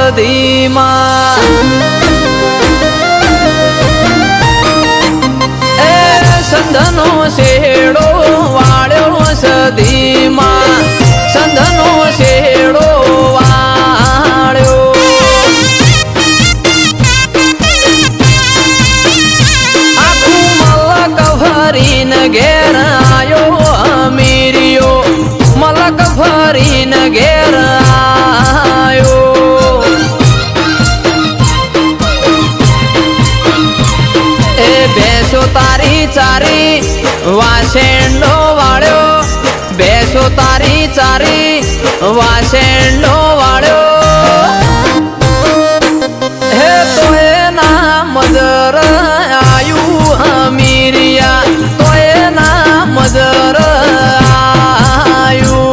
સદીમાં એ સંધનો શેડો વાળ્યો સદીમાં સંધનો શેડો વાળ્યો આખું મલક ભરીને ઘેર આયો અમીરિયો મલક ભરીને ઘેર આયો એ બેસો તારી ચારી વાસેંડો વાળ્યો બેસો તારી ચારી વાસેંડો વાળ્યો હે તો એના મજર આયુ અમીરિયા તો એના મજર આયુ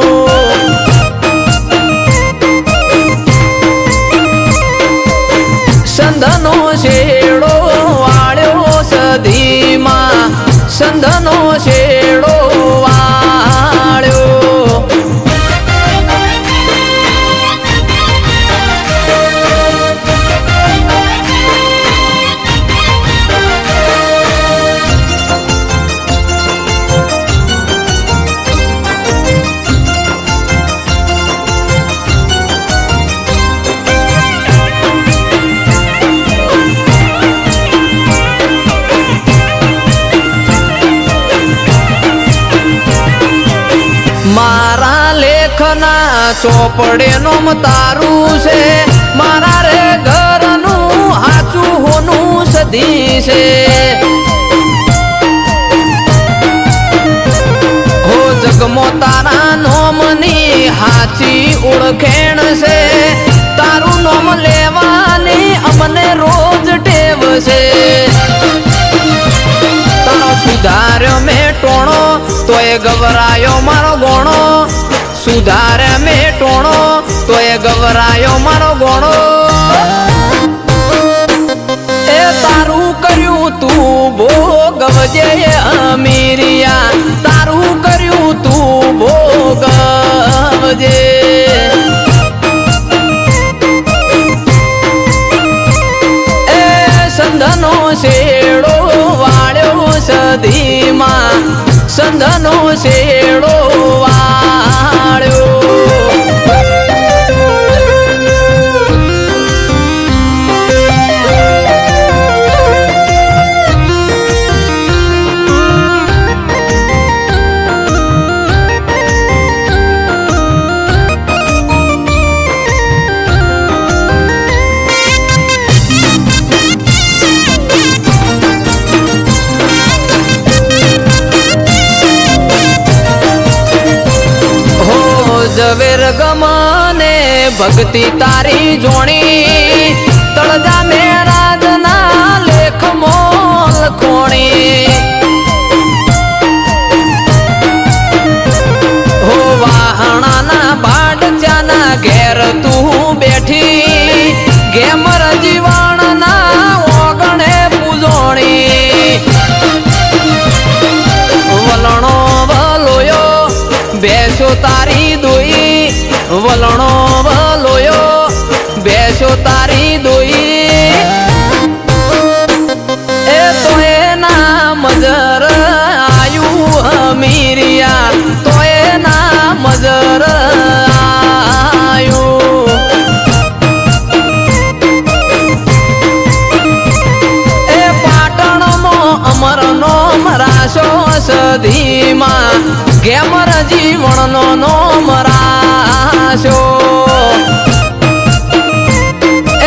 સંધનો શેડો વાળ્યો સદીમાં સંધનો શેડો વાળ્યો મારા લેખના ચોપડે નોમ તારું છે મારા રે ઘરનું હાચું હોનું સધી છે હો જગમો તારા નોમની હાચી ઓળખેણ છે તારું નોમ લેવાની અમને રોજ ટેવ છે સુધાર્યો મેં ટોણો તોય ગવરાયો મારો ગોણો સુધાર્યા મેં ટોણો તોય ગવરાયો મારો ગોણો એ તારું કર્યું તું ભોગવજે અમીરિયા તારું કર્યું તું ભોગવજે એ સંધનો શેડો વાળ્યો સદીમાં સંધનો શેડો વાળ્યો ઝવેર ગમને ભક્તિ તારી જોણી તળજા મેરાજના લેખ મોલ ખોણી હો વાહણાના બાડચાના ઘેર તું બેઠી ગેમર જીવાણના ઓગણે પૂજોણી વલણો વલોયો બેસો તારી દોઈ વલણો વલોયો બેસો તારી દોઈ એ તો એના મજર આયુ અમીરિયા તો એના મજર આયુ એ પાટણમાં અમરનો મરાશો સદીમાં ગેમર જીવણનો નોમ રાશો એ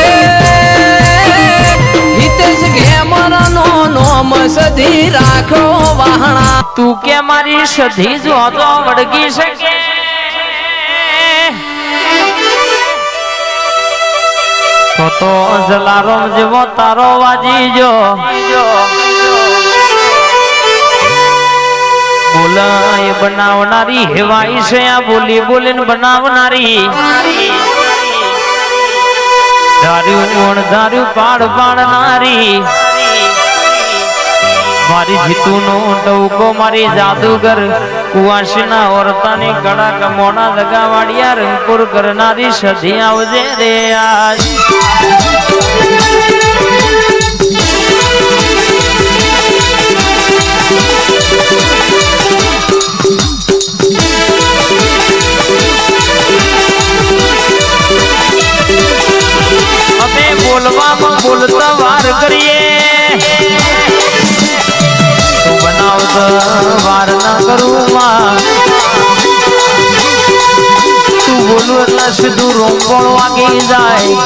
હિતેશ ગેમરનો નોમ સધી રાખો વાહણા તું કે મારી સધી જો તો વળગી શકે તો જલારામ જેવો તારો વાજી જો બોલાય બનાવનારી હેવાઈ છે આ બોલી બોલીને બનાવનારી ધાર્યું ધાર્યું પાડ પાડનારી મારી જીતુનો ટવકો મારી જાદુગર કુવાસીના ઓરતાની કડાક મોણા દગાવાડિયા રંગપુર કરનારી સધી આવજે રે આજ અમે બોલવામાં બોલતા વાર કરીએ તું બનાવતા વાર ના કરું માં તું બોલું એટલે સીધું રોંગોળ વાગી જાય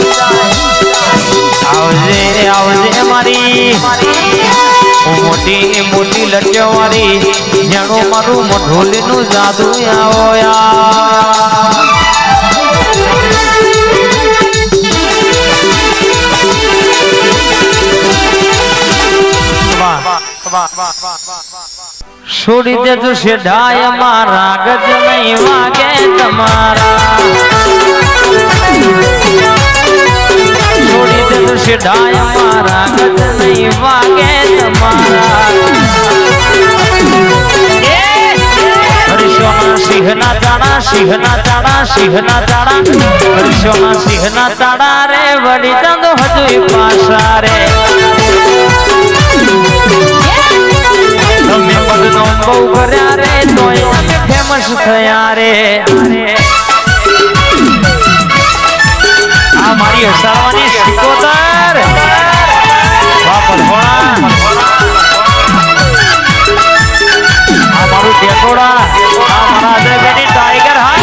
આવજે આવજે મારી મોટી મોટી લટ્યો વાળી જાણો મારું મોઢોલીનું જાદુ આવો યાર છોડી દેજો શેઢાય મારા ગજ નહીં વાગે તમારા છોડી દેજો શેઢાય મારા ગજ નહીં વાગે તમારા હરિશોના સિંહના તાળા સિંહના તાળા સિંહના તાળા હરિશોના સિંહના તાળા રે વળી દંડો હજુ પાછા રે તમે બદનો બહુ કર્યા રે તોય અમે ફેમસ થયા રે આ મારી હસાવાની સિકોતર બાપર હોણા આ મારું ટેકોડા આ મારા અજયભાઈની ટાઈગર હા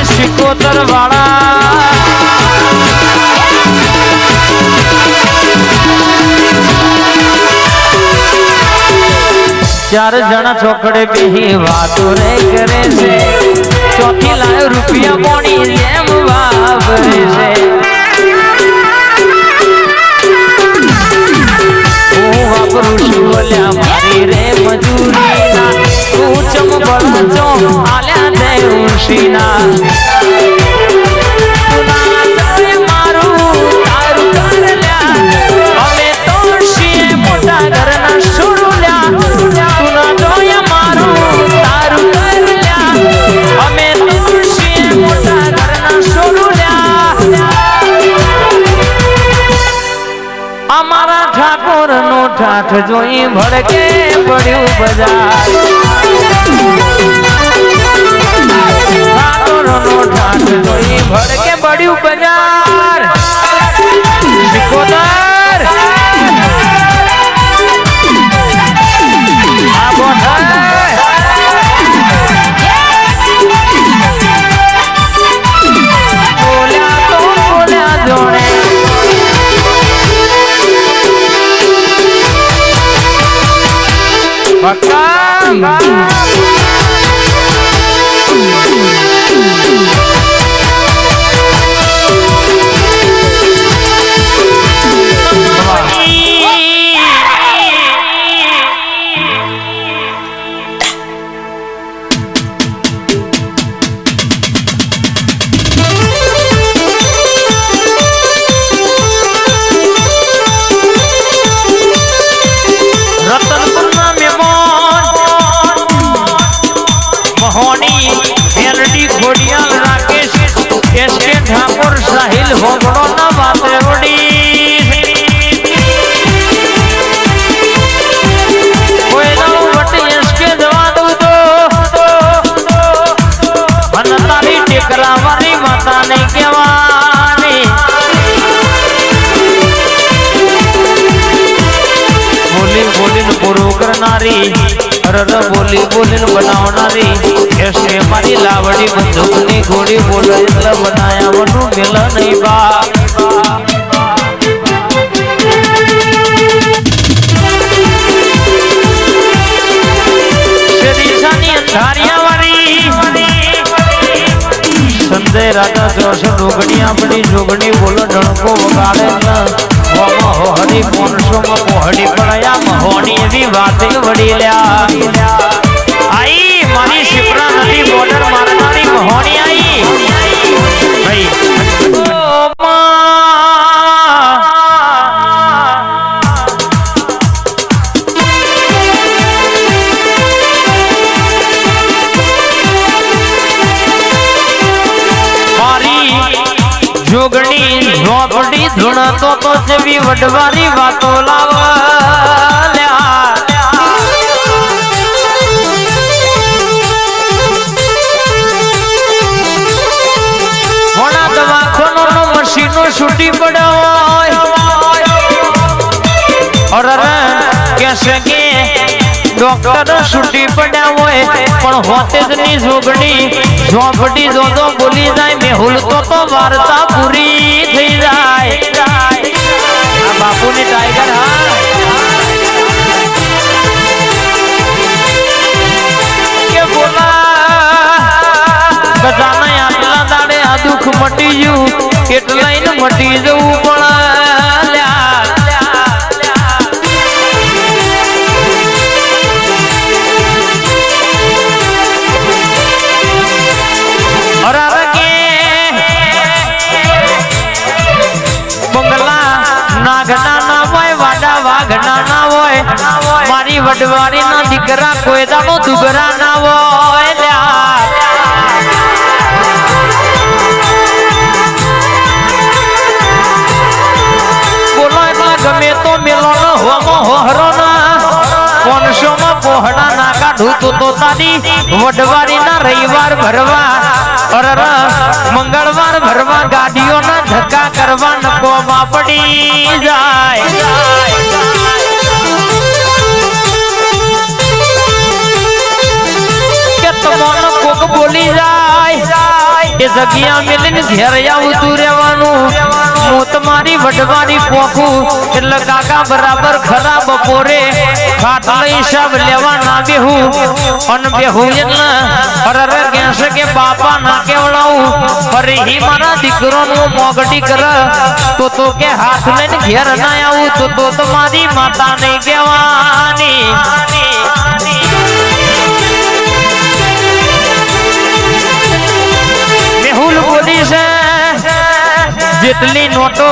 સિકોતર વાળા ચાર જણા ચોકડે બેહી વાતો રે કરે છે ચોથી લાયો રૂપિયા મોણી જેમ વાપરે છે હું વાપરું છું બોલ્યા મારી રે મજૂરીના તું ચમ બળચો આલ્યા દે ઉશીના મારું તારું કરલ્યા અમે તો છીએ મોટા ઘરના સુરુલ્યા અમારા ઠાકોર નો ઠાઠ જોઈ ભડકે પડ્યું બજાર ઠાકોર નો ઠાઠ જોઈ ભડકે પડ્યું બજાર સિકોતર આ બોલ્યા તો બોલ્યા જોડે ઠાકોર સાહિલ હોબળો ના વાતે વડી કોઈ નો વટી એસકે જવા દઉં તો મને તારી ટેકરા વાળી માતા ને કહેવાની બોલી બોલીને પૂરું કરનારી બોલી બોલીને બનાવનારી એસે મારી લાવડી બંદૂકની ગોળી બોલે એટલે બનાયા વનું મેલ નહીં બા શરીસાની અંધારિયા વાળી સંજય રાજા જોશ ડોગણી આપણી જોગણી બોલો ડણકો વગાડે હરી પોનસો માં પોહડી પડ્યા મહોની એવી વાતે વડી લ્યા આઈ મારી શિપ્રા નદી બોર્ડર મારનારી મહોની આઈ ભાઈ જોગણી ઝોપડી ધૂણતો તો જેવી વડવારી વાતો લાવ્યા ઘણા દવાખાનો મશીનો છૂટી પડાય કેસે કે ડોક્ટર છૂટી પડ્યા હોય પણ હોતે જ ની જોગણી ઝોપડી જોતો બોલી જાય મેહુલ તો વાર્તા પૂરી થઈ જાય આ બાપુની ટાઈગર હા કે બોલા બધાને આટલા દાડે આ દુઃખ મટી ગયું એટલે મટી જવું પણ મારી વડવારી ના દીકરા કોઈ દાડો દુગરા ના હોય બોલો એટલા ગમે તો મેલો ન હોમો હોહરો ના 500 માં પોહડા ના કાઢું તો તારી વડવારી ના રવિવાર ભરવા મંગળવાર ભરવા ગાડીઓ ના ધક્કા કરવા નકો પડી જાય કોક બોલી જાય એ જગ્યા મિલીને ઘેર આવતું રહેવાનું હું તમારી વડવાની પોખું એટલે કાકા બરાબર ખરા બપોરે ખાટલા હિસાબ લેવા ના બેહું અને બેહું એટલે અરે કહેશે કે બાપા ના કેવડાવું અરે હી મારા દીકરોનું મોગડી કર તો કે હાથ લઈને ઘેર ના આવું તો તમારી માતા નહીં કહેવાની મેહુલ બોલી છે જેટલી નોટો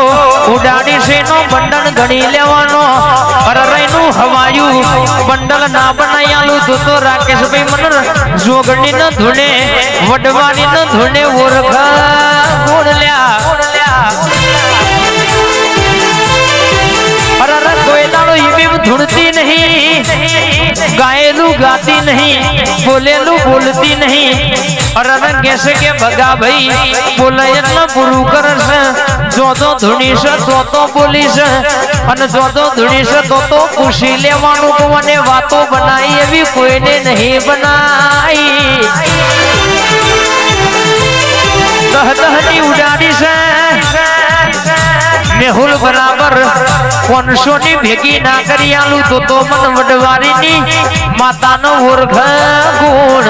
ઉડાડી છે નો બંડલ ગણી લેવાનો અરરઈનું હવાયું બંડલ ના બનાયાલું તો રાકેશભાઈ મને જોગણી ન ધૂણે વડવાની ન ધૂણે ઓરખા ગોળલ્યા અરર કોઈ દાડો ઈબી ધૂણતી નહીં ગાયેલું ગાતી નહીં બોલેલું બોલતી નહીં અરર કહેશે કે ભગા ભાઈ બોલે એટલે પૂરું કરશે જો તો ધૂણી છે તો બોલી છે અને જો તો ધૂણી છે તો પૂછી લેવાનું કે મને વાતો બનાવી એવી કોઈને નહીં બનાવી દહની ઉડાડી છે મેહુલ બરાબર 500 ની ભેગી ના કરી આલું તો મન વડવારીની માતાનો ઓરખ ગુણ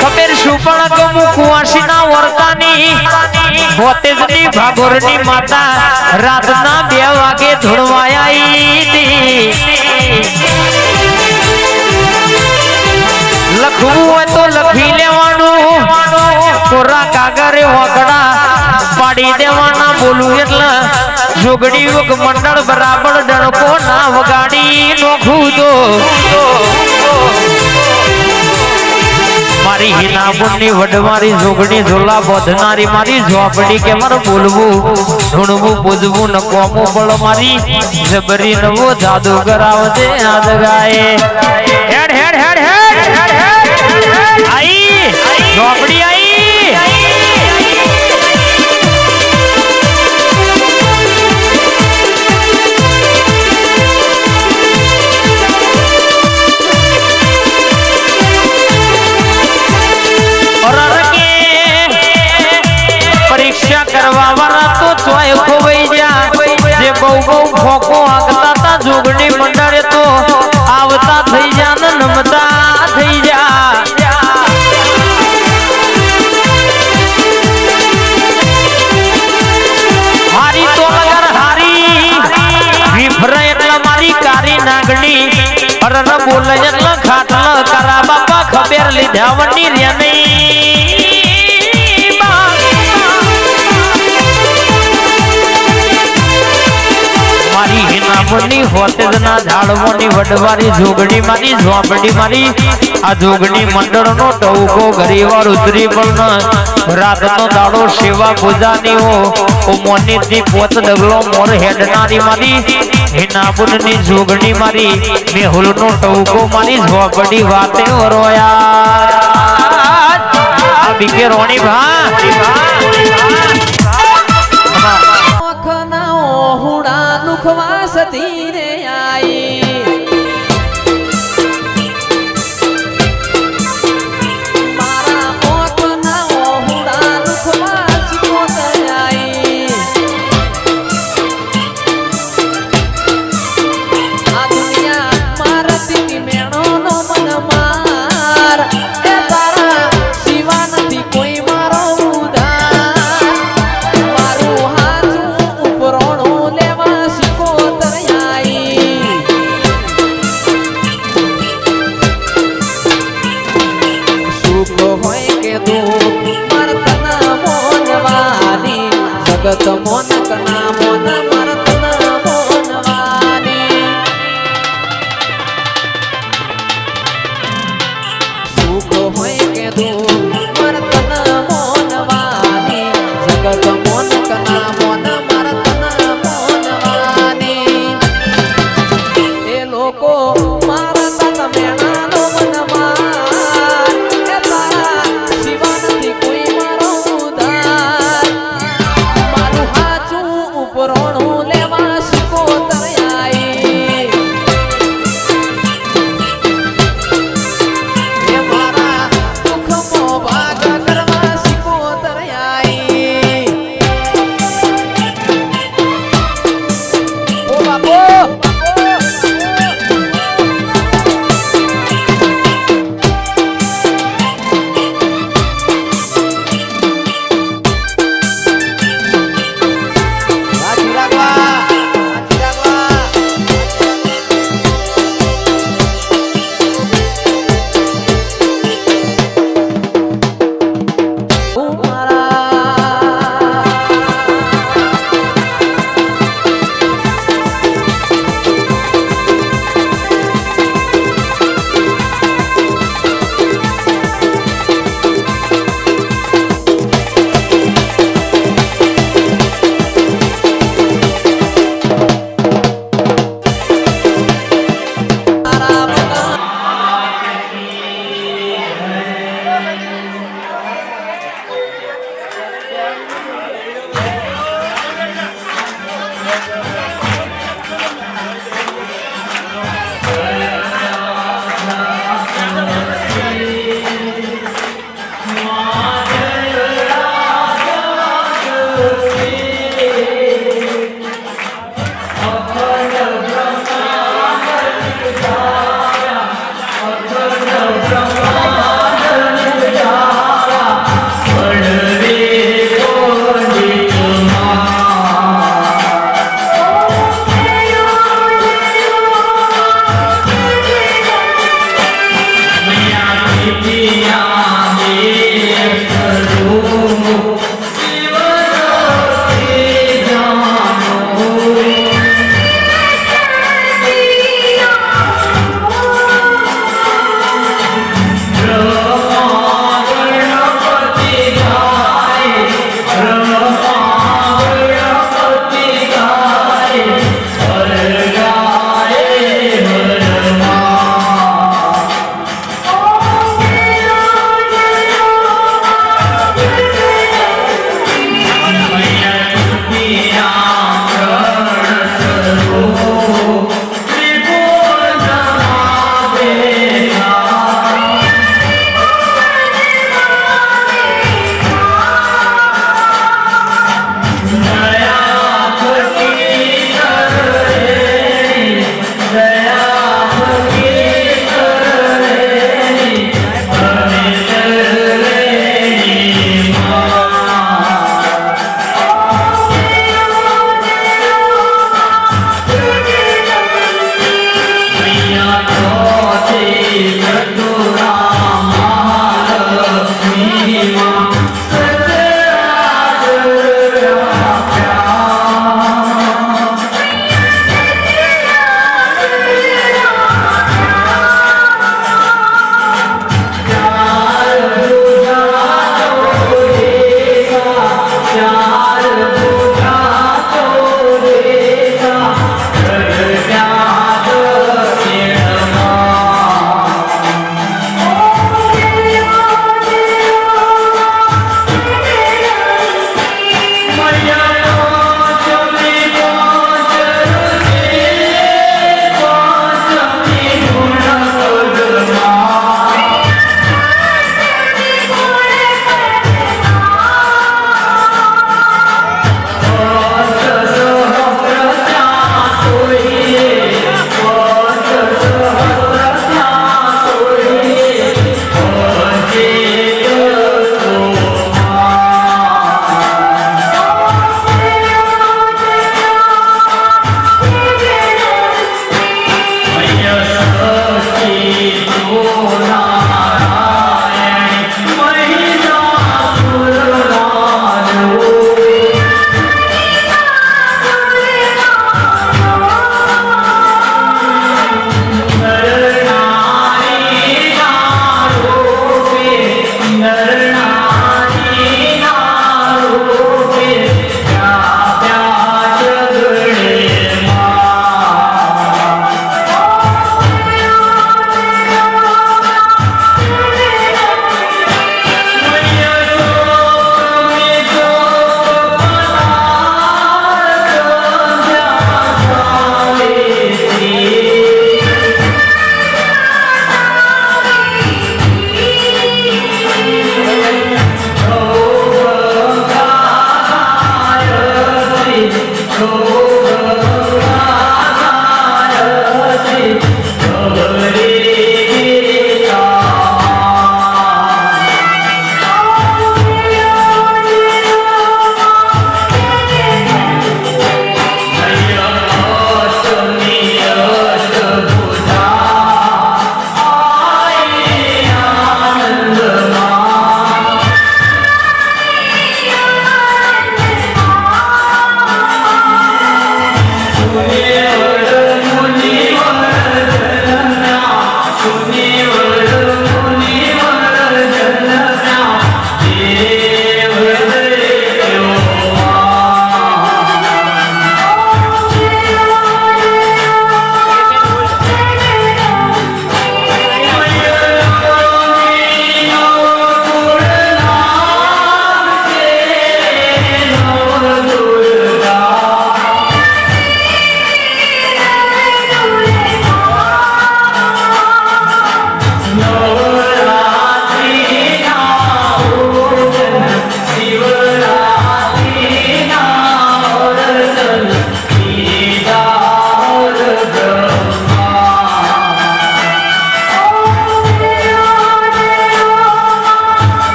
ખબર શું પણ ગમું કુવાસી ના વર્તાની બોતેજની ભાગોરની માતા રાતના 2 વાગે ધૂણવાયા લખવું હોય તો લખી લેવાનું કોરા કાગરે વગડા પાડી દેવાના બોલું એટલે જોગડી યુગ મંડળ બરાબર ડણકો ના વગાડી નોખું તો મારી હિનાબુની વડવારી જોગણી ઝોલા બોધનારી મારી ઝોપડી કે મારે બોલવું ધૂણવું પૂજવું ન કોમું બળ મારી જબરી નવો જાદુ કરાવજે આજ ગાય હેડ હેડ હેડ હેડ આઈ ઝોપડી આઈ પરીક્ષા કરવા વાળા તો ચોય ખોવાઈ જા જે બહુ ફોકો આગતા તા જોગણી મંડળે તો આવતા થઈ જા ને નમતા થઈ જા હારી તો લગર હારી વિફરે એટલે મારી કારી નાગણી અરર બોલે એટલે ખાટલ કરા બાપા ખબર લીધા વની રે નહીં મારી હિનામની હોતેજના ઝાડવોની વડવારી જોગણી મારી ઝોપડી મારી આ જોગણી મંડળનો ટવકો ઘરીવાર ઉતરી પણ રાતનો દાડો સેવા પૂજાની ઓ મોનીથી પોત ડગલો મોર હેડનારી મારી હિનાબુનની જોગણી મારી મેહુલનો ટવકો મારી ઝોપડી વાતે વરોયા આ બીકે રોણી ઓખના ઓહુડા નુખવા સતી રે આઈ મારા ઓખના ઓહુડા નુખવા સિકોતર આઈ આ દુનિયા મારતી મેણોનો મન માર એ તારા સિવા નથી કોઈ મારો ઉધાર મારું હાથું ઉપરોણો લેવા સિકોતર આઈ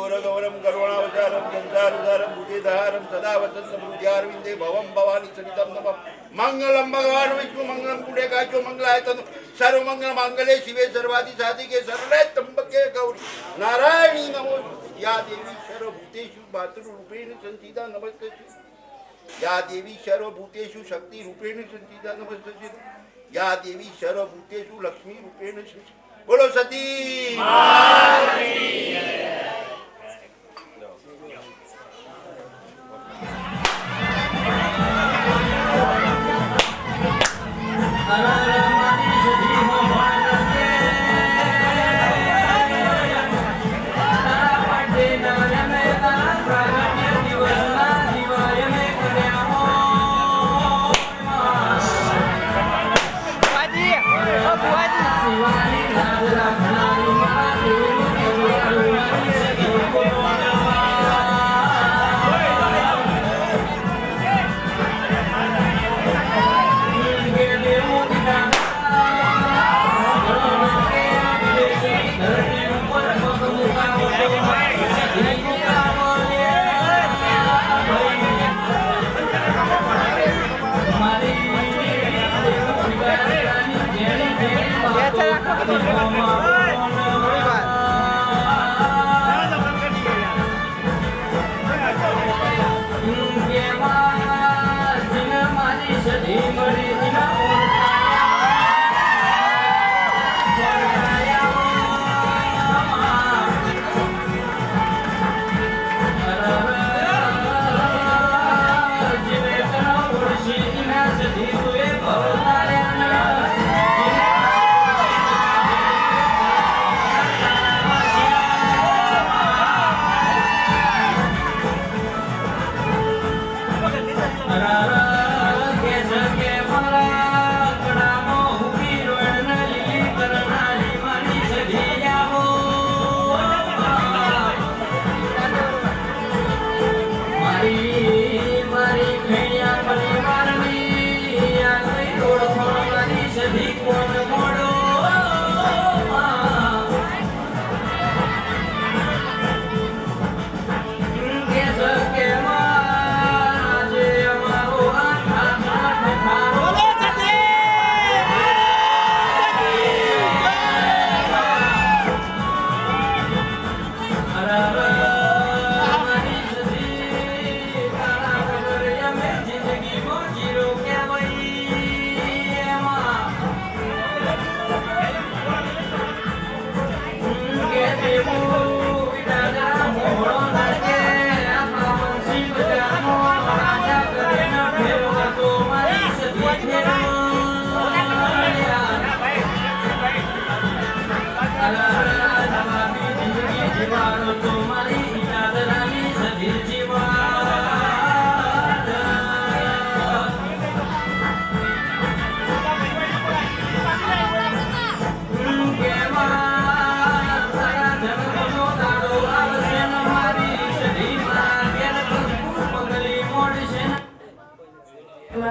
गौरगौरम करुणावतारम संसारधारम भुजधारम सदा वसंत भुजारविंदे भवम भवानी सरितम नमः मंगलम भगवान विष्णु मंगलम पुण्य काचो मंगलाय तनु सर्व मंगल मांगल्ये शिवे सर्वादि साधिके शरणे त्र्यंबके गौरी नारायणी नमोस्तुते या देवी सर्वभूतेषु मातृरूपेण संस्थिता नमस्तुते या देवी सर्वभूतेषु शक्ति रूपेण संस्थिता नमस्तुते या देवी सर्वभूतेषु लक्ष्मी रूपेण संस्थिता बोलो सती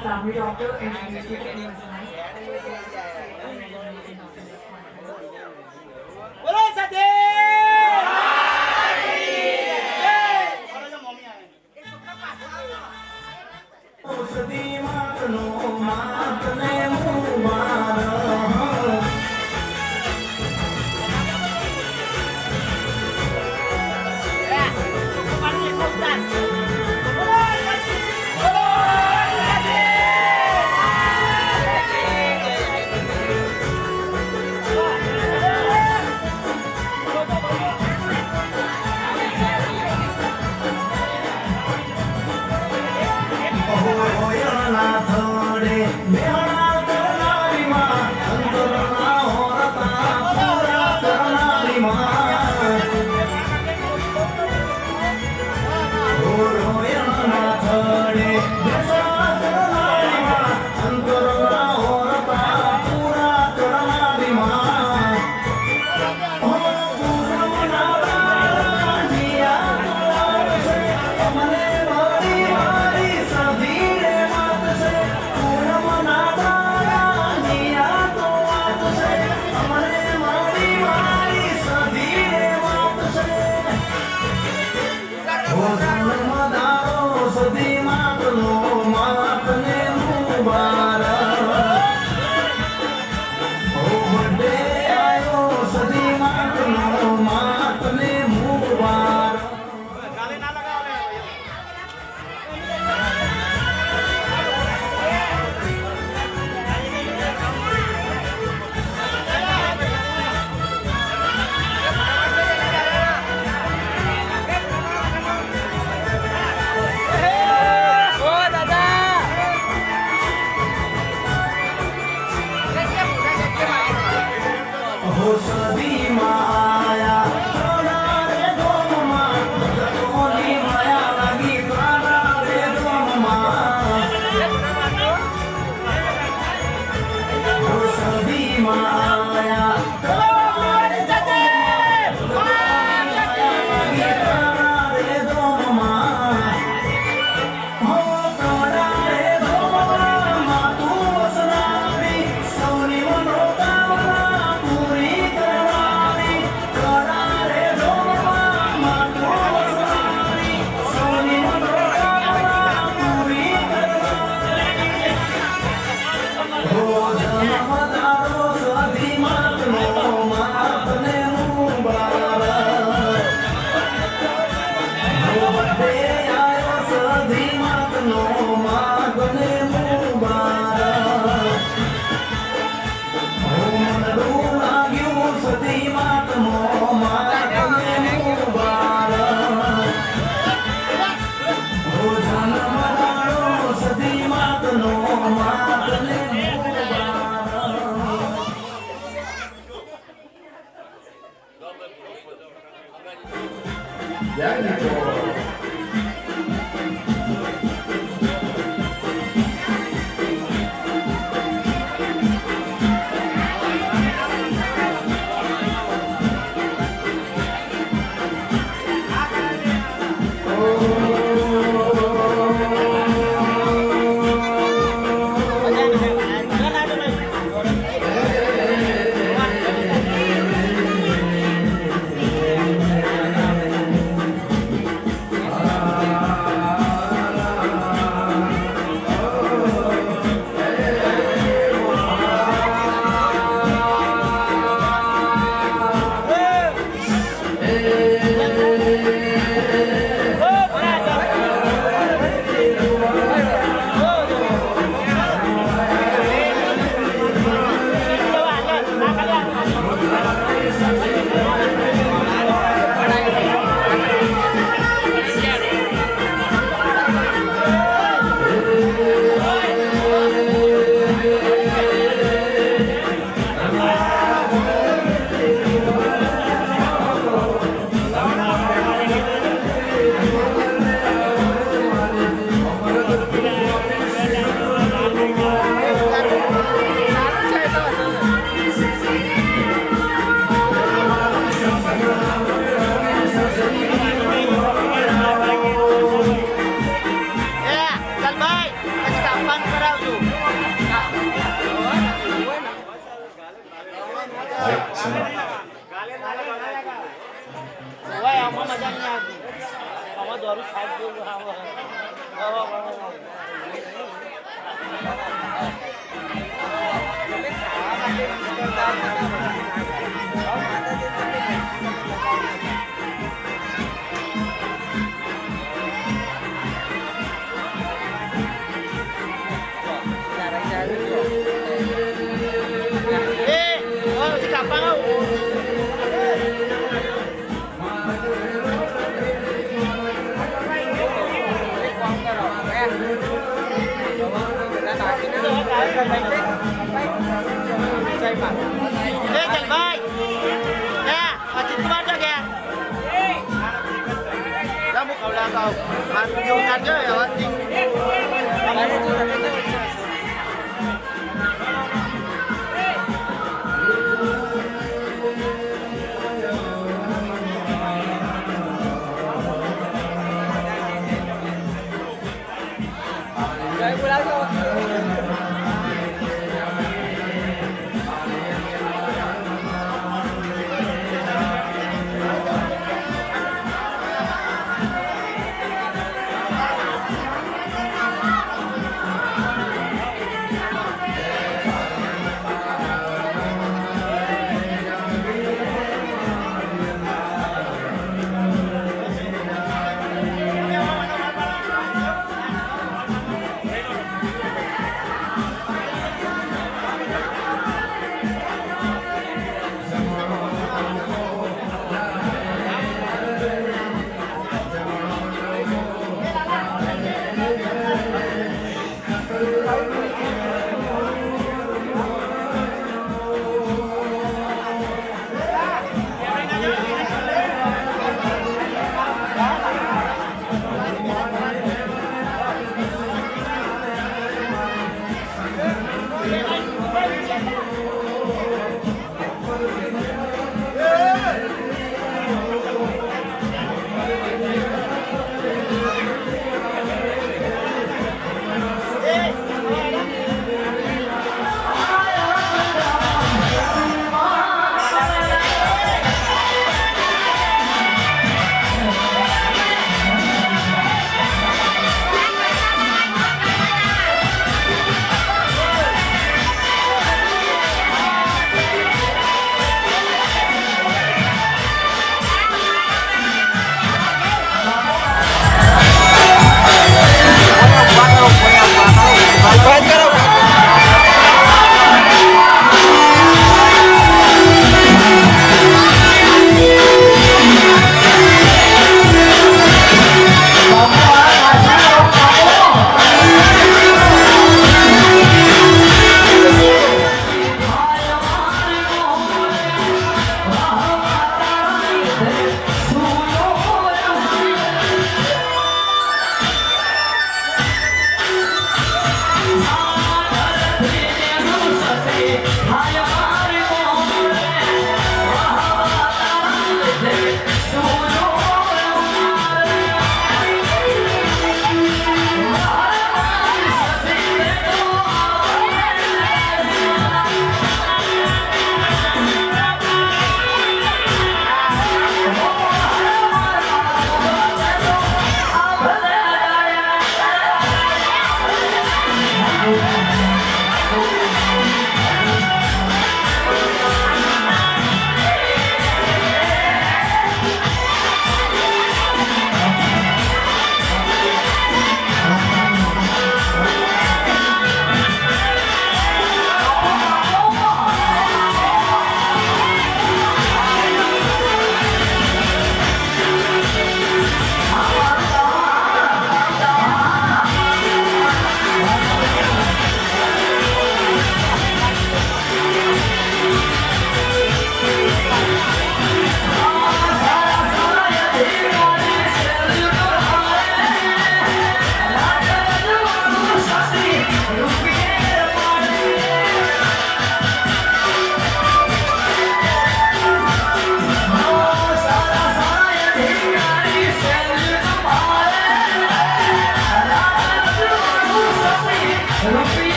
Family doctor and investigated in બોલો સાથે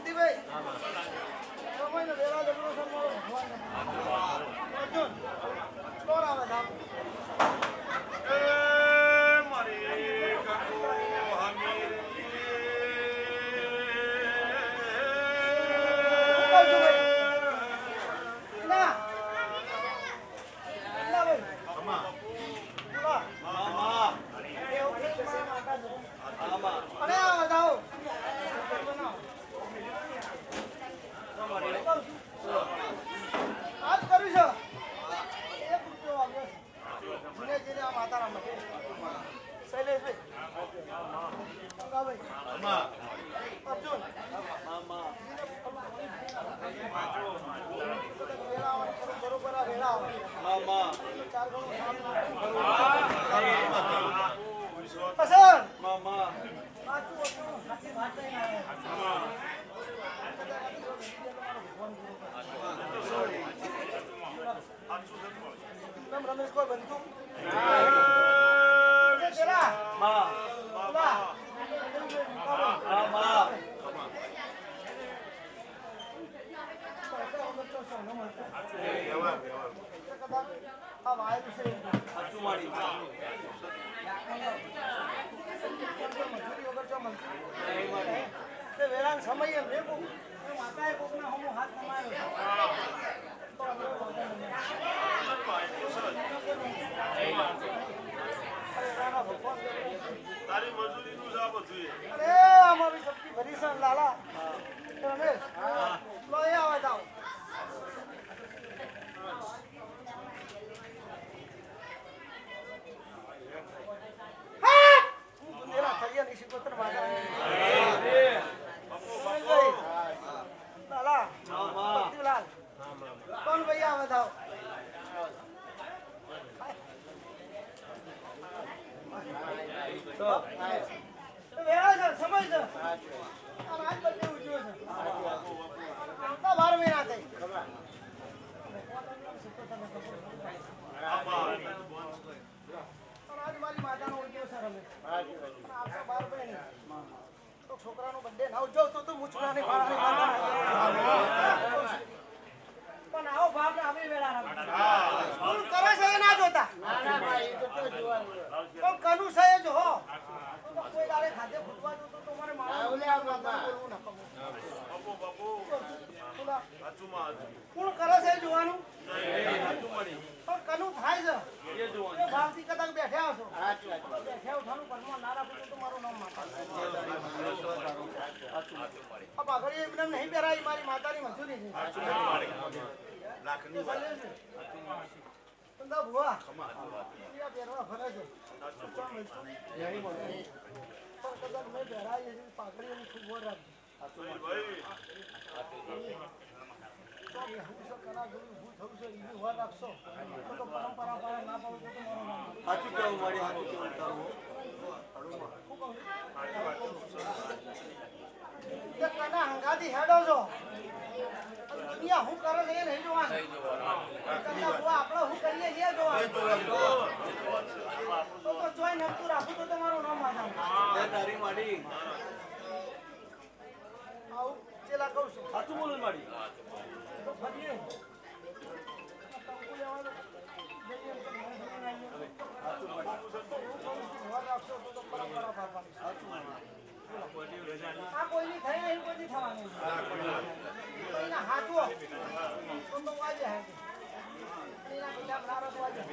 શાંતિભાઈ સમયનો વેલા જબરો છે મારો ભગવાન અર્જુન કોણ આવે છે રમેશ કોઈ બનતું વેળા સમય માતાએ કોકના હમો હાથ કમાયો તારી મજૂરી નું જ આ બધું અરે અમારી સબ્જી ભરી છે લાલા રમેશ લો એ આવે જાઓ મેરા થરિયા ની શિકોતર માગા લાલા પતિલાલ કોણ ભાઈ આવે જાઓ વેળા છે સમય છે આજ બદલે ઉજ્યો છે આવતા 12 મહિના થઈ આજ મારી માતાનો ઉજ્યો છે રમે આવતા 12 મહિના તો છોકરાનો બર્થડે ના ઉજવતો તો મુછરાની પણ આવો બાપ ને આવી વેળા રમે શું કરે છે એ ના જોતા તો કનુ છે જો હો તો કોઈ દાડે ખાધે ફૂટવા જો તો મારે મારા બોલવું ના કમો બાપુ કોણ કરે છે જોવાનું પણ કનુ થાય છે એ ભાવથી કદાચ બેઠ્યા હશો બેઠ્યા ઉઠાનું પરમાં ના રાખો તો મારું નામ માતા આ પાઘડી એમને નહીં પહેરાય મારી માતાની મજૂરી છે લાખની બંદા ભુવા યા પહેરવા ફરે છે પણ કદાચ મેં પહેરાય છે પાઘડી એની ખૂબ વર રાખજો હંગાથી હેડો છો દુનિયા હું કરે છે એ નહીં જોવાનું આપણે હું કરીએ છીએ જોવાનું તો જોઈ નતું રાખું તો તમારું નામ આવું ચેલા કહું છું સાચું બોલું મારી તો ફરીએ આ કોઈની થઈ નહીં કોઈ થવાની એના હાથો તો વાજે હે એના ગુલાબ નારદ વાજે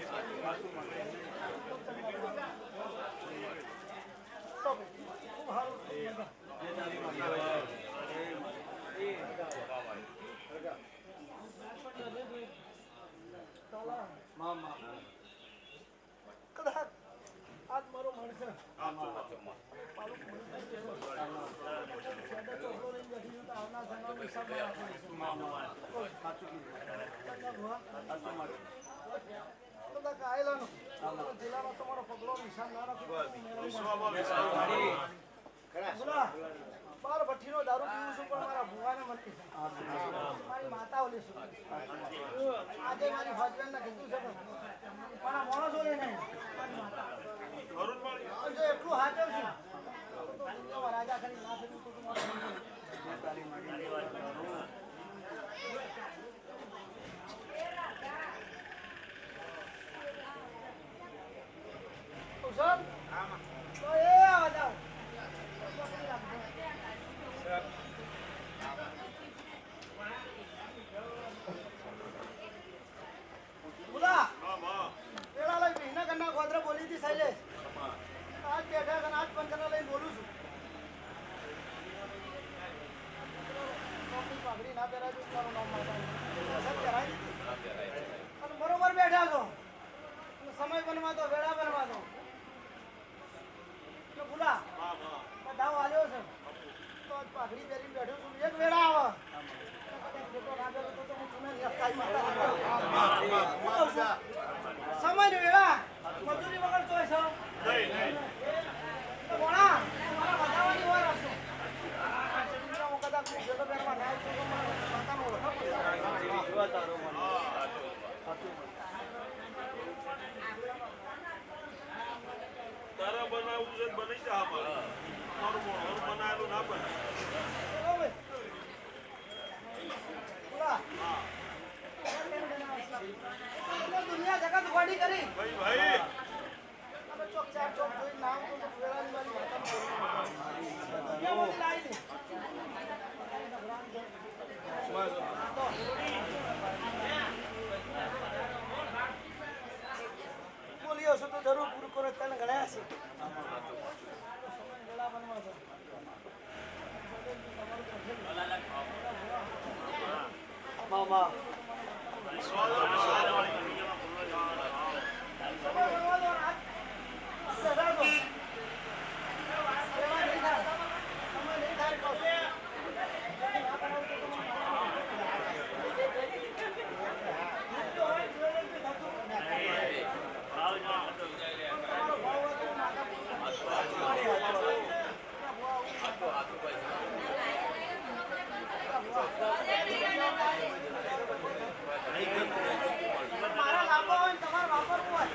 તો ખૂબ હારું મામા કદાચ આજ મારો માણસ જિલ્લામાં તમારો પગલો નિશાન ના રાખો બાર ભઠ્ઠીનો દારૂ પીવું છું પણ મારા ભુવાને મળતી મારી માતા ઓલી છું આજે મારી હસબન્ડને કીધું છે પણ આ માણસ ઓલે નહીં જો એટલું હાચવ છું તો રાજા ખાલી ના થયું તો તમારું ના પહેરાજો મારું નામ માતા સબ પહેરાવી દીધી અને બરોબર બેઠા છો અને સમય બનવા દો વેળા બનવા દો તો ભૂલા દાવ આલ્યો છે તો આજ પાઘડી પહેરીને બેઠો છું એક વેળા આવે સમય ને વેળા મજૂરી વગર ચોઈસ ભણા મારા વધારવાની વાર હશે હું કદાચ ભેગો બેઠમાં ના છું તો મને માતાનો ઓળખા તારા બનાવવું છે બની જા મારું બનાવેલું ના બને દુનિયા જગત ઉઘાડી કરી ભાઈ ચોક ચાર ચોક જોઈ નામ તો વેળાની વાળી દુનિયામાંથી લાવી દે બોલ્યો છો તો જરૂર પૂરું કરો તને ગણાયા છે વેળા બનવા દો મામા મારા લાંબો હોય ને તમારે વાપરવું હોય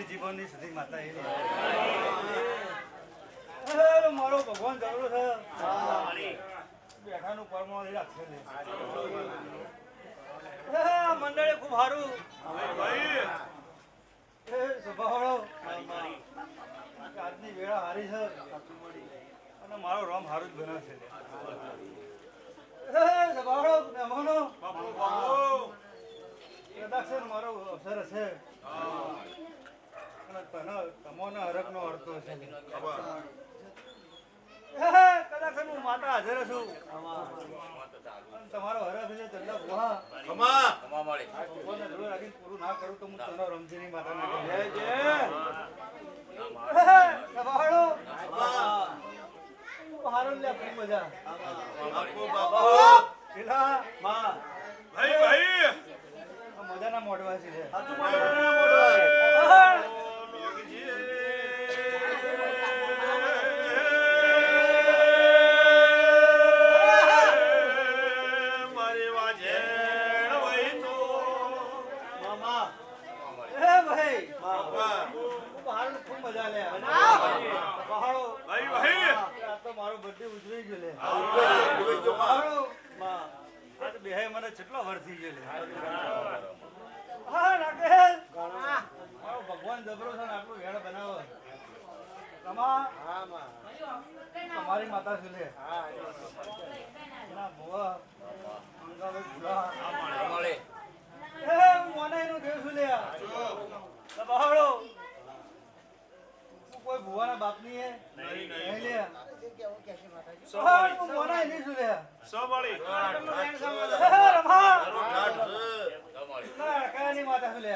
જીવનની સુધી માતા મારો ભગવાન જરૂર છે બેઠાનું પરમાણ રાખશે મંડળે ખૂબ સારું આજની વેળા હારી છે અને મારો રામ હારું જ બને છે મહેમાનો કદાચ મારો અવસર હશે અને તને તમોના હરકનો અર્થ છે કદાચ કદાચ હું માતા હાજર છું તમારો હરખ છે ચંદા ભુવા ખમા ભગવાનને જરૂર રાખીને પૂરું ના કરું તો હું તને રમજીની માતાના કહું. દબાડો. હારો લે આપણી મજા બાપુ બાપુ પેલા માં ભાઈ ભાઈ આ મજાના મોઢવા છે લે. મારી વાજેણ વહી તો મામા એ ભાઈ ખૂબ હારું ખૂબ મજા લે પહાડો ભાઈ ભાઈ આ તો મારો બર્થડે ઉજવી ગયો લે ઉજવી ગયો, માં. પહાડો માં આ તો બેહે મને કેટલો વર થઈ ગયો લે હા રાકેશ મારો ભગવાન જબરો છે ને આટલું વેણ બનાવો રમા તમારી માતા છે લે ના ભુવા અંગાવે ભૂલા એ મોને એનું દેવ છું લે પહાડો કોઈ ભુવાના બાપની હે નહીં નહીં લે સોમાળી હું મોના એની છું લે સોમાળી રમા ઠાઠ છે. ના કાની માતા છું લે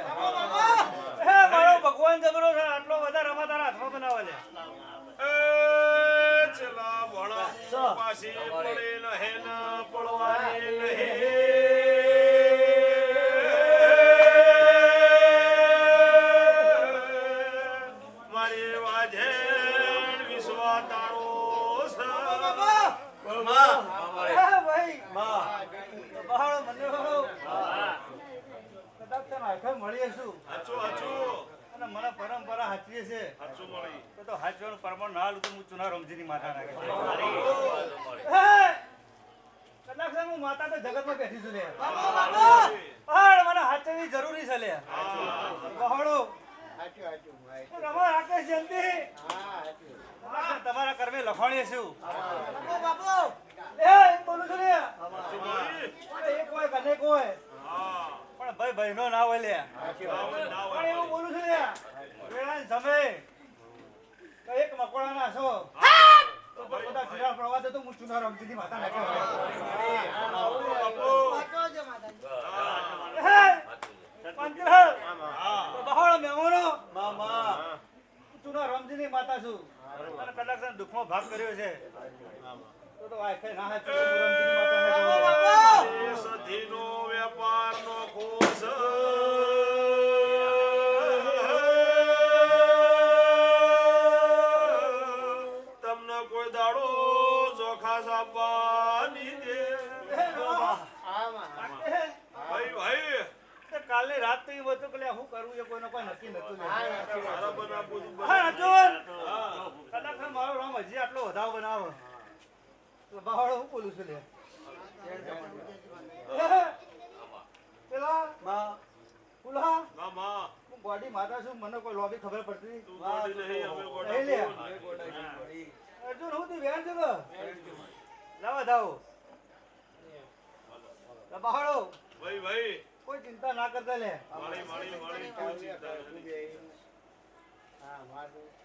હે મારો ભગવાન જબરો છે આટલો બધા રમા તારા હાથમાં બનાવે લે એ ચલા ભણા પાછી પડે નહે ન પડવાની નહીં મારી વાજેણ વિશ્વા તારો છે માં. હે ભાઈ બહાડો મને બહાડો કદાચ તને આખા મળીએ છું હાચું હાચું અને મને પરંપરા હાચીએ છે હાચું મળી તો હાચવાનું પ્રમાણ ના હાલું તો હું ચુના રમજીની માતા નાખે કદાચ હું માતા તો જગતમાં બેઠી છું લે પણ મને હાચવી જરૂરી છે લે બહાડો રમા રાકેશ જયંતિ તમારા કર્મે લખવાણી છું એ બોલું છું લે હાચું મળી એક હોય કને કોઈ હા પણ ભાઈ બહેનો ના હોય લે ના પણ હોય એવું બોલું છું લે વેળાને સમય તો એક મકોડા ના છો તો બધા ચીરા પ્રવાસ તો હું ચુના રમતીની માતા નાખે પંચરલ તો બહાળ મેમોનો મામા ચુના રમજીની માતા છું અને કદાચ દુઃખમાં ભાગ કર્યો છે તો આખે ના હાચું રમજીની માતા નાખે સધીનો વેપારનો કોષ તમને કોઈ દાડો ચોખા સાપવાની દે ભાઈ ભાઈ કાલની રાત તો એવું હતું કે લે હું કરવું એ કોઈનો કોઈ નક્કી નતું મારા બનાવવું હા અર્જુન કદાચ મારો રામ હજી આટલો વધારો બનાવો તો બહાડો હું બોલું છું લે પેલા પુલા મામા હું બોડી માતા છું મને કોઈ લોબી ખબર પડતી તું ગોડી નહીં અમે નહીં લે ગોડા અર્જુન હું તું વેણ છે લાવા દાવો બહાડો ભાઈ ભાઈ કોઈ ચિંતા ના કરતા લે માળી માળી માળી કોઈ ચિંતા નથી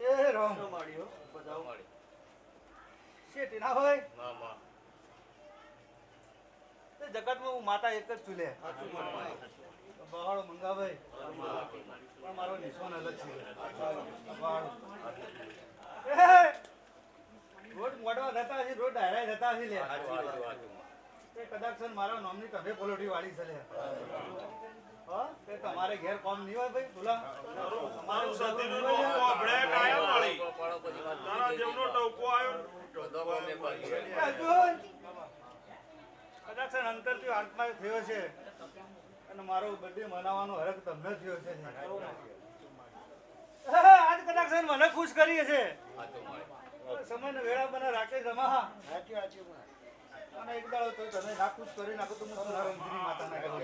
એ રામ શેઠી ના હોય તે જગતમાં હું માતા એક જ છું લે બહાડો મંગાભાઈ પણ મારો નિશાન અલગ છે બહાડો રોજ મોડવા જતા હશે રોજ ડાયરા જતા હશે લે તે કદાચ મારા નામની તમે પોલોટી વાળી છે લે હા તે તમારે ઘેર કોમ નહીં હોય ભાઈ બોલા મારું સધીનો ટોકો આપણે કાયમ મળી તારા જેવનો ટોકો આવ્યો અર્જુન કદાચ અંતરથી આત્મા થયો છે અને મારો બર્થડે મનાવવાનો હરખ તમને થયો છે આજ કદાચ મને ખુશ કરી છે સમયનો વેળા મને રાખે જમા અને એક દાડો તો તમે ના ખુશ કરી નાખો તો હું તમારા રમજીની માતા ના કરું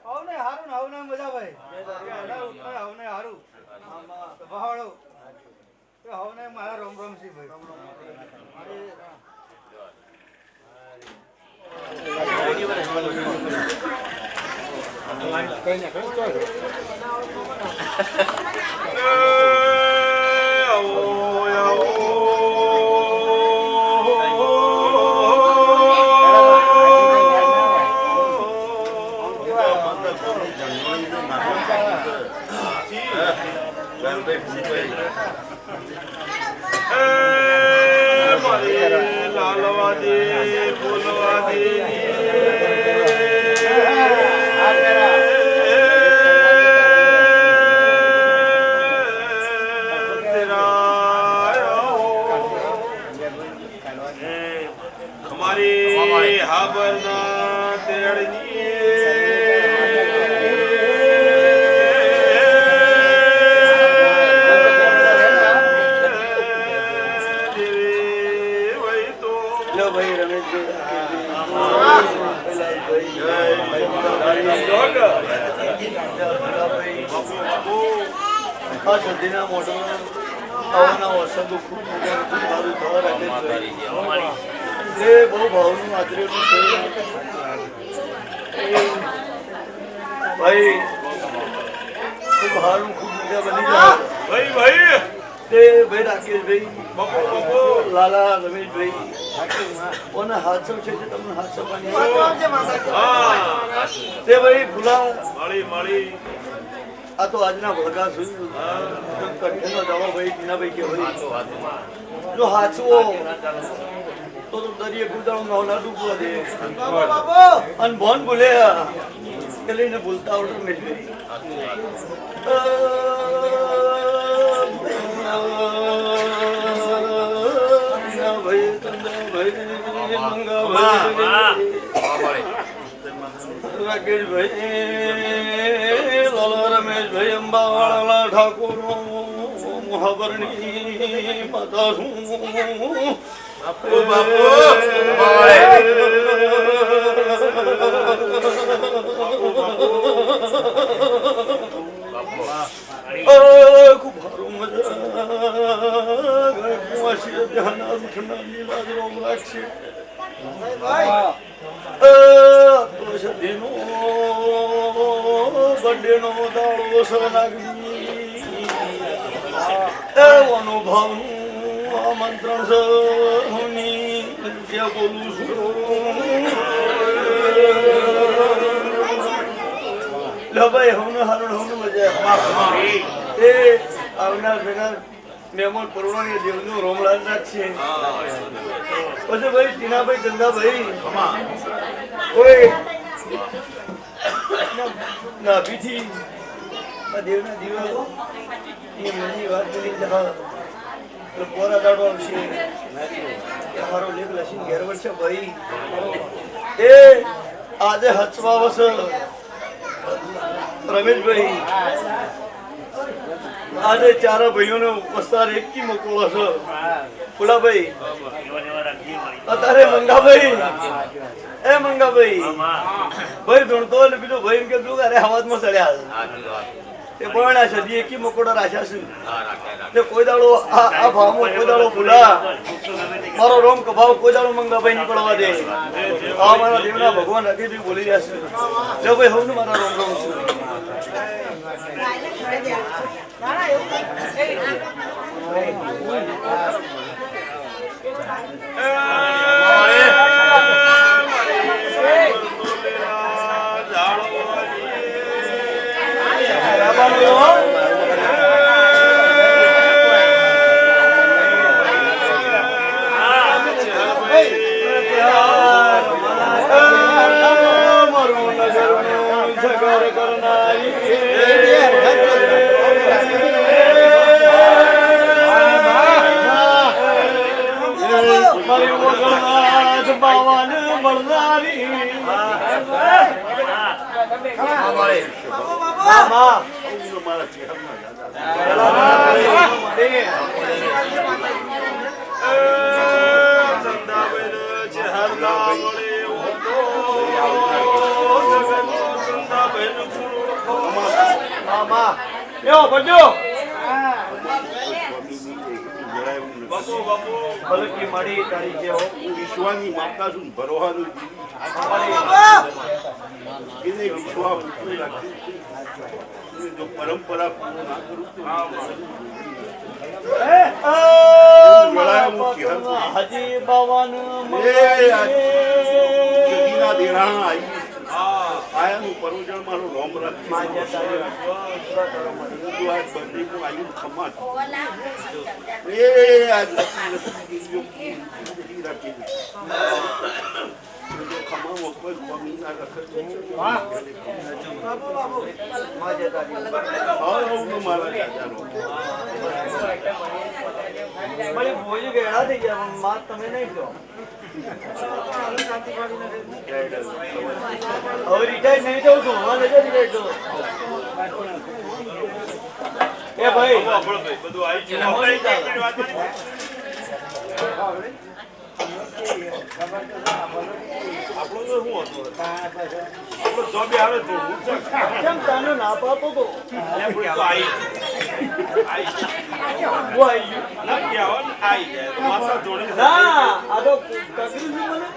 આવને હારું ને આવને મજા ભાઈ આવને હારું બહાડો આવને મારા રોમ રોમ સી ભાઈ આવો આવો મારી લાલવાદી ફૂલવાદી અમારી હાબરના તેડની આ સદીના મોઢો આવવાના વરસાદો ખૂબ સારું થવા રાખે છે. એ બહુ ભાવનું આદરેલું છે ભાઈ. ખૂબ સારું ખૂબ મજા બની જાય ભાઈ તે ભાઈ રાકેશભાઈ લાલા રમેશભાઈ કોને હાથસો છે તે તમને હાથસો પાણી તે ભાઈ ભૂલા મળી આ તો આજના ભડકા સુધી કંઠીનો જવાબ ભાઈ ટીનાભાઈ કે ભાઈ જો હાચવો તો દરિયે ગુદાળો નવલા ડૂબવા દે અને ભોન ભૂલે કે લઈને ભૂલતા આવડે મેળવી ભાઈ ચંદ્રભાઈ મંગાભાઈ રાકેશભાઈ લાલા રમેશભાઈ અંબાવાળા ઠાકોર મહાબરણી માતા શું ખૂબ સારું મજા ધ્યાન રૂઠનાની લાજ રોમ રાખશે બર્થડેનો દાડો સનાગી અનુભવનું આમંત્રણ સની જે બોલું છું લો ભાઈ હમને હારું હમને મજા એ આવનાર ભેગા મહેમાન પરવાની દેવનું રોમલાલ રાખશે પછી ભાઈ ટીનાભાઈ ચંદાભાઈ કોઈ નાભીથી દેવના દીવા એ મનની વાત કરી પોરા દાડો આવશે મારો લેખ લસીને ઘેર વર્ષે ભાઈ એ આજે હચવાવસ રમેશભાઈ આજે ચાર ભાઈઓને વસ્તાર એકી મોકલો છો ફુલાભાઈ અત્યારે મંગાભાઈ એ મંગાભાઈ ભાઈ ધૂણતો એટલે બીજું ભાઈ કે તું અરે હવાજમાં ચડ્યા તે પણ સદી એકી મકોડા રાખ્યા છે તે કોઈ દાડો આ ભાવમાં કોઈ દાડો ભૂલા મારો રોમ કભાવ કોઈ દાડો મંગાભાઈ નીકળવા દે આ મારા દેવના ભગવાન રાખી બોલી રહ્યા છે જો ભાઈ હું મારા રોમ રોમ છું વિશ્વાની માતા શું ભરોવાનું પરંપરા હજી બાવન દેરાણા આવી હું પરુજણ મારું રોમ રાખીશ તું આજ બંદી હું આવ્યું ખમા એ આજ રાખી ખમા કોઈ ખમી ના રખે મારી ભોજ ગેડા થઈ ગયા પણ માત તમે નહીં કહો હવે રિટાયર નહીં જવું છું હવે નથી રિટાયર જવું એ ભાઈ બધું આવી ગયું આપણો તો શું હતું આપણો જોબે આવે તો કેમ તને ના પાડતો તો આવી માથા જોડી ના આ તો કકરું છું મને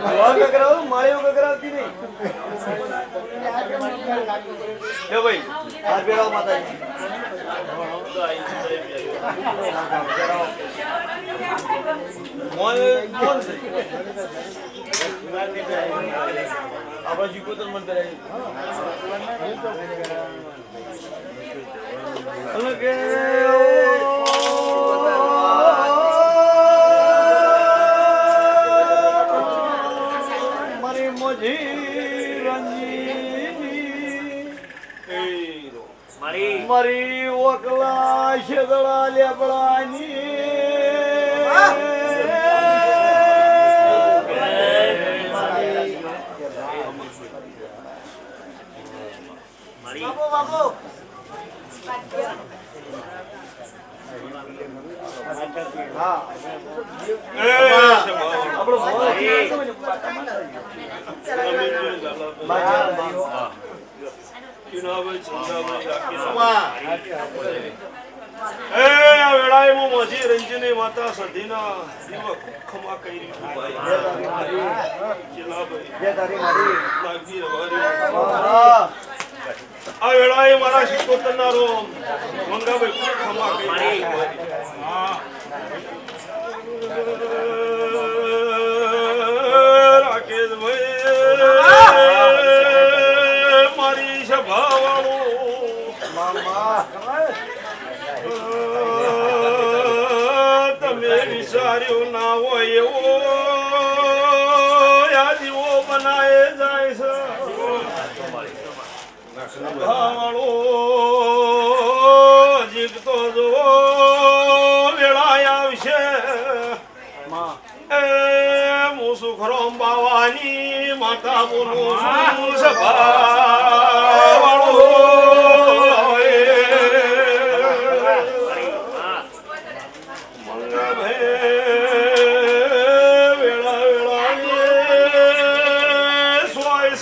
જોવા કકરાવું મારે એવું કકરાવતી નહીં લે ભાઈ હાથ બેરાવો માતાજી આપણા જીકોતર મન કરાય મારી મોજી રંજી મારી ઓકલા શેદડા લેબડાની રંજની માતા સધીના ખમા કરી આ વેળાએ મારા શિકોતરના રોમ મંગાભાઈ ખમા કરી રાકેશભાઈ મારી સભાવાળું તમે વિચાર્યું ના હોય એવો યાદીઓ બનાવે જાય છે સભાવાળો જીતતો જો વેળા આવશે સુખરોમ બાવાની માતા બોલું સભાવાળો વેળા વેળા સોય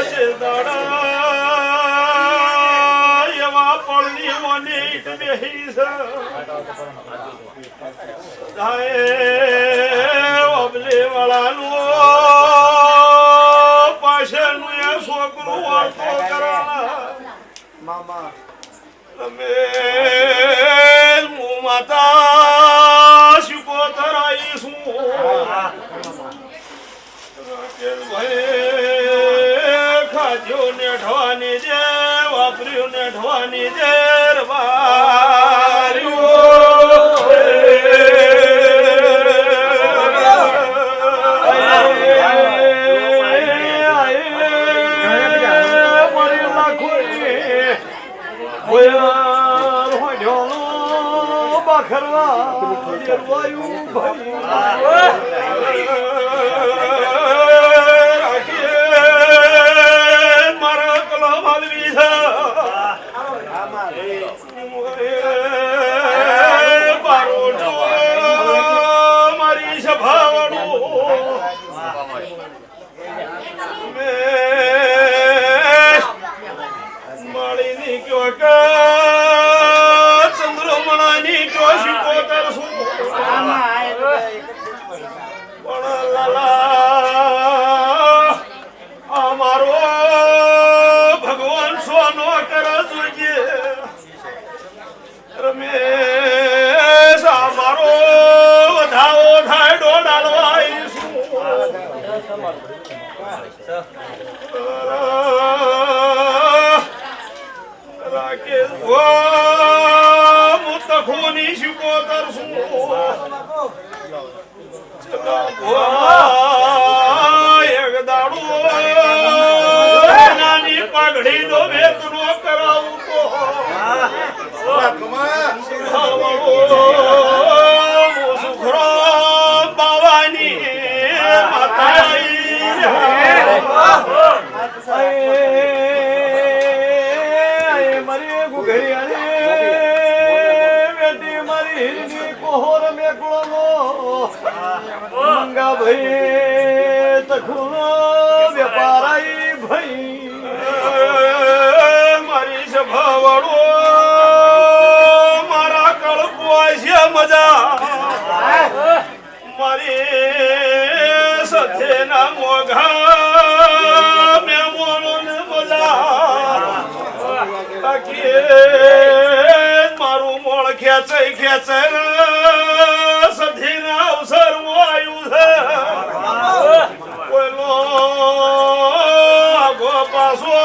છે દાડા એવા પડની મોની બેહી છે અબલે વાળાનું પાછળનું એ છોકરું વાળતો કરા તમે હું માતા શિકોતર આવીશું ખાધ્યો ને ઢવાની જે વાપર્યું ને ઢવાની જે મારા કલા માલવી છે મારી સભાવાળું માળીની કયો કે ચંદ્રમણાની કયો શિકોતર છું પણ લાલા અમારો ભગવાન સોનો કરે જોઈએ રમેશ અમારો વધાવો રાકેશ હું તખોની શિકોતર છું એક દાડો નાની પાઘડી દો વેતનો કરાવું તો સુખરો બાવાની મારી ગુઘરિયાને બેટી મારી હિરની કોહર મેકળો મંગા ભાઈ તખુનો વેપારાઈ ભાઈ મારી સભાવાળો મારા કળપુઆ છે મજા મારી સાથેના મોઘા મેમોનોને મજા મારું મોળ ખેંચાઈ ખેંચાઈ સધીના અવસર આવ્યું છે કોઈનો આગો પાછો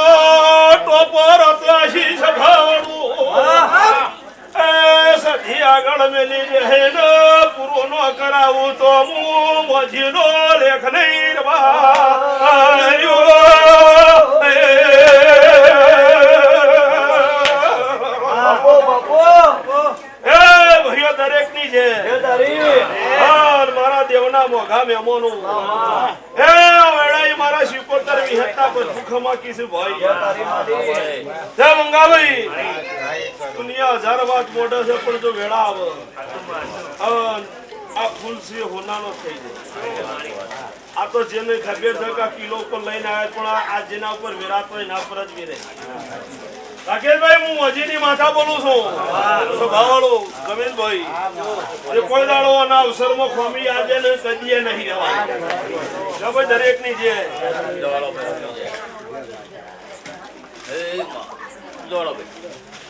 ટોપર ત્રાસી સભાવડું એ સધી આગળ મેલી રહે ને પૂરો ન કરાવું તો હું મજીનો લેખ નહીં દરેક ની છે મારા દેવના મોઘા મેમોનો હે વેળાઈ મારા શિકોતર વિહતના પર ભૂખમાં કીધું ભાઈ જય મંગાભાઈ દુનિયા હજાર વાત મોઢે છે પણ જો વેળા આવે આ ફૂલ છે હોનાનો થઈ જાય આ તો જેને ખબર છે કે કિલો ઉપર લઈને આવે પણ આ જેના ઉપર વેરાત હોય એના ઉપર જ વેરે રાકેશભાઈ હું હજીની માથા બોલું છું સ્વભાવવાળો ગમેશભાઈ કોઈ દાડો આના અવસરમાં ખોમી આજે ને કદીએ નહીં રહેવાય ભાઈ દરેક ની જે